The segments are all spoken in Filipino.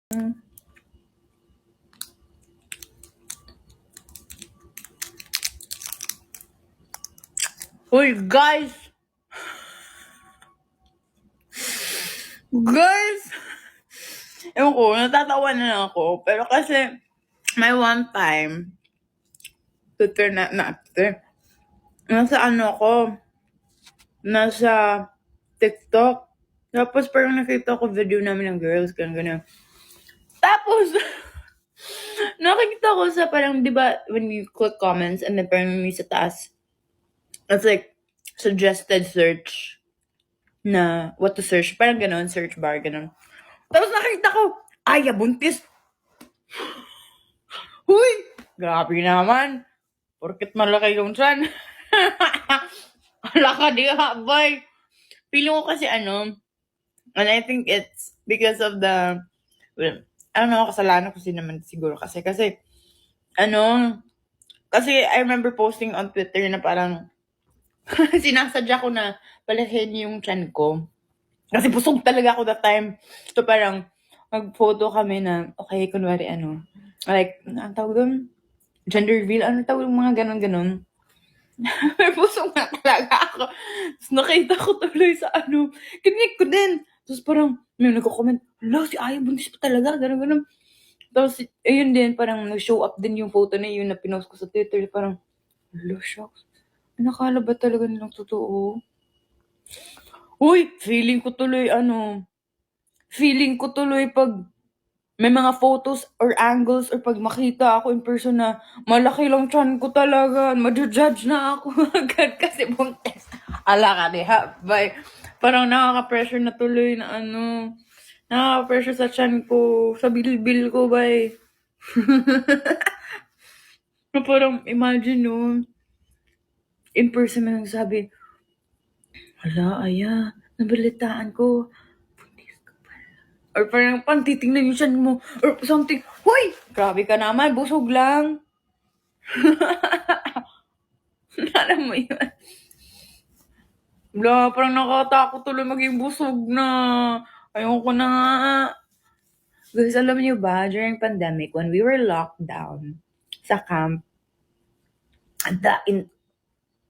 Uy, guys! Guys! Ewan ko, natatawa na lang ako. Pero kasi, may one time, Twitter na, nasa nasa TikTok. Tapos parang nakita ko video namin ng girls, ganun. Tapos, nakikita ko sa parang, di ba, when you click comments and then parang may sa taas, it's like, suggested search na what to search. Parang ganun, search bar, ganun. Tapos nakita ko, Aya Buntis. Huy! Grabe naman. Porket malaki yung tiyan. Wala ka di habay. Feeling ko kasi and I think it's because of the, well, I don't know, kasalanan ko naman siguro kasi, kasi I remember posting on Twitter na parang, sinasadya ko na palahin yung tiyan ko. Kasi busog talaga ako that time. So parang, mag-photo kami na, okay, kunwari like, ang tawag doon? Gender reveal, ano tawag yung mga ganon-ganon? May busog na talaga ako. Tapos nakita ko tuloy sa kinig ko din. Tapos parang, may nagko-comment, si Aya buntis pa talaga, ganon-ganon. Tapos, ayun din, parang nag-show up din yung photo na yun na pinost ko sa Twitter. Parang, shocks. Nakala ba talaga nilang totoo? Uy, feeling ko tuloy pag may mga photos or angles or pag makita ako in person na malaki lang tiyan ko talaga, ma-judge na ako agad kasi buntis. Ala ka diha, bay. Parang nakaka-pressure na tuloy na nakaka-pressure sa tiyan ko, sa bilbil ko, bay. Na parang imagine in person na nagsabi, hala, Aya, nabalitaan ko, or parang titingnan yung tiyan mo, or something, huy! Grabe ka naman, busog lang. Alam mo yun? Wala, parang nakatakot tuloy maging busog na. Ayoko na nga. Guys, alam niyo ba, during pandemic, when we were locked down sa camp,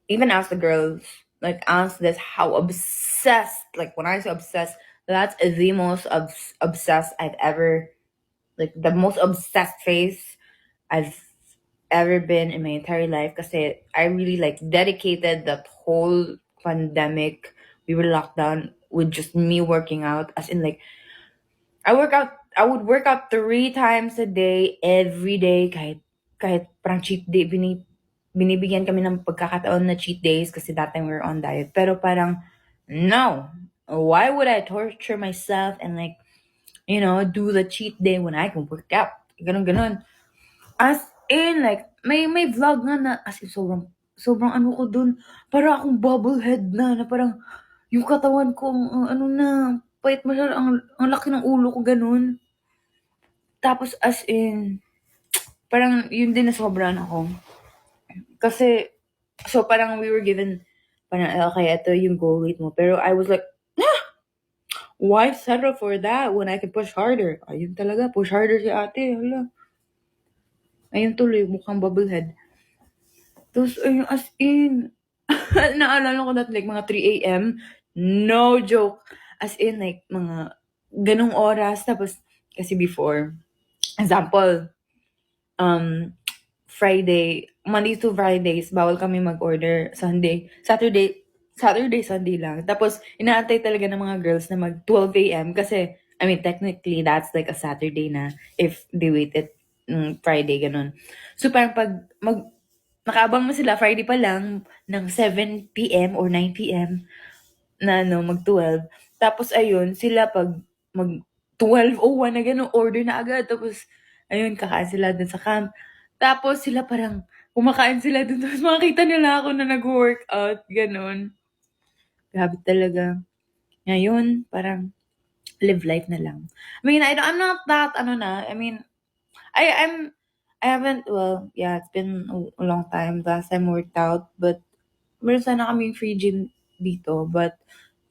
even as the girls, like, asked this how obsessed, like, when I say obsessed, that's the most obsessed I've ever, like, the most obsessed phase I've ever been in my entire life. Kasi I really, like, dedicated that whole pandemic, we were locked down, with just me working out. As in, like, I would work out 3 times a day, every day, kahit parang cheat day, binibigyan kami ng pagkakataon na cheat days kasi that time we were on diet. Pero parang, no, why would I torture myself and, like, do the cheat day when I can work out? Ganon. As in, like, may vlog na as in, sobrang ko dun, para akong bobblehead na parang, yung katawan ko, na, pait masyado, ang laki ng ulo ko, ganun. Tapos, as in, parang, yun din nasobrahan ako. Kasi, so parang we were given, parang, okay, ito yung goal weight mo. Pero I was like, why settle for that when I can push harder? Ayun talaga, push harder si ate, hala. Ayun tuloy, mukhang bubblehead. Tapos, ayun, as in, naalala ko that, like, mga 3 a.m., no joke. As in, like, mga ganong oras. Tapos, kasi before, example, Friday, Monday to Fridays, bawal kami mag-order. Saturday, Sunday lang. Tapos, inaantay talaga ng mga girls na mag 12 a.m. Kasi, I mean, technically, that's like a Saturday na if they waited Friday, ganun. So, parang nakaabang mo sila Friday pa lang ng 7 p.m. or 9 p.m. na mag 12. Tapos, ayun, sila pag mag 12:01 na gano'n, order na agad. Tapos, ayun, kakain sila dun sa camp. Tapos, sila parang kumakain sila dun. Tapos, makikita nila ako na nag-workout. Ganon. Grabe talaga. Ngayon, parang live life na lang. I mean, I'm not that, I mean, I haven't, well, yeah, it's been a long time. Last time worked out. But, meron sana kaming free gym dito. But,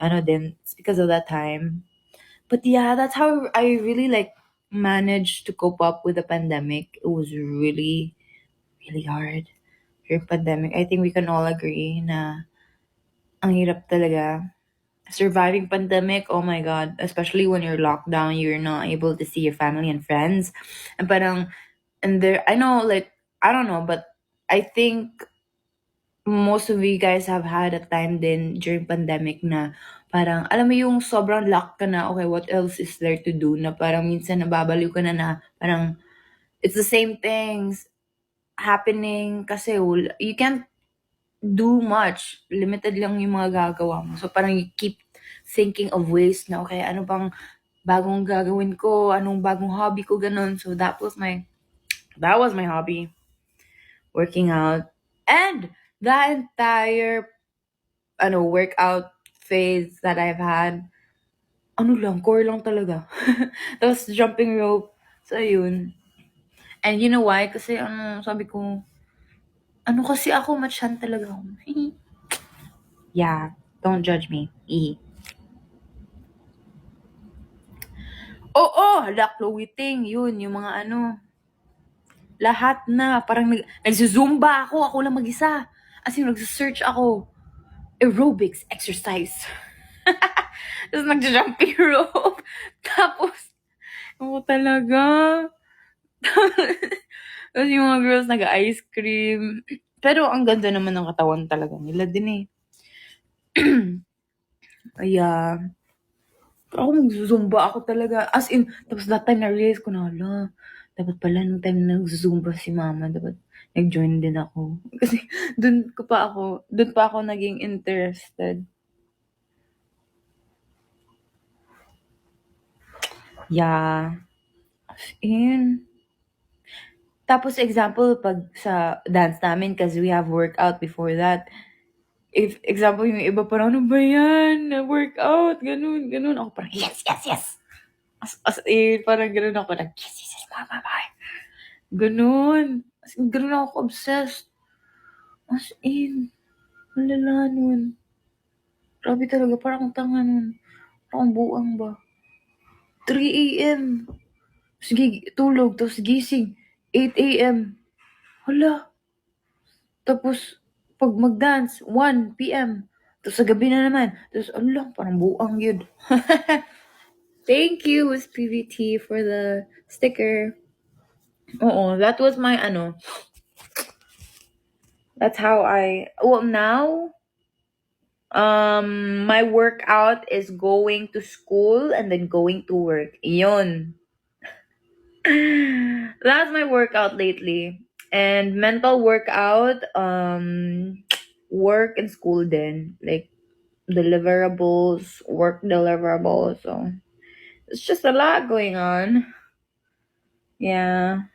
it's because of that time. But yeah, that's how I really, like, managed to cope up with the pandemic. It was really, really hard during pandemic. I think we can all agree na ang hirap talaga. Surviving pandemic, oh my God. Especially when you're locked down, you're not able to see your family and friends. And parang, and there, I know, like, I don't know, but I think most of you guys have had a time din during pandemic na parang, alam mo yung sobrang lock ka na, okay, what else is there to do? Na parang minsan nababaliw ka na parang, it's the same things happening kasi you can't do much. Limited lang yung mga gagawa mo. So parang you keep thinking of ways na, okay, ano bang bagong gagawin ko? Anong bagong hobby ko? Ganun. So that was my hobby. Working out. And the entire workout phase that I've had, core lang talaga. Tapos jumping rope. So yun. And you know why? Kasi sabi ko, kasi ako, matchan talaga ako. Yeah, don't judge me. Oo, hala, Chloe Ting, yun, yung mga lahat na, parang nagzumba ako lang mag-isa. As in, nagsearch ako, aerobics exercise. Tapos nag-jumping rope. Tapos, ako talaga. Tapos yung mga girls nag-ice cream. Pero ang ganda naman ng katawan talaga nila din eh. Kaya, ako nag-zumba ako talaga. As in, tapos that time na-realize ko na, hala, dapat pala nung time na nag-zumba si mama, dapat nag-join din ako. Kasi dun pa ako naging interested. Yeah. As in. Tapos example, pag sa dance namin, kasi we have workout before that, if example yung iba parang, ano ba yan? Workout, ganun. Ako parang, yes. As in, parang ganun ako, parang, yes, mama, bye. Ganun. As in, ganun ako obsessed. As in, malala nun. Grabe talaga, parang tanga nun. Parang buang ba? 3 a.m. Sige, tulog, tapos gising. 8 a.m. Hala. Tapos, pag mag-dance, 1 p.m. Tapos sa gabi na naman. Tapos, parang buang yun. Thank you, Miss PVT, for the sticker. Oo, that was my that's how now, my workout is going to school and then going to work. Yun. That's my workout lately. And mental workout, work and school then. Like deliverables, work deliverables. So it's just a lot going on. Yeah.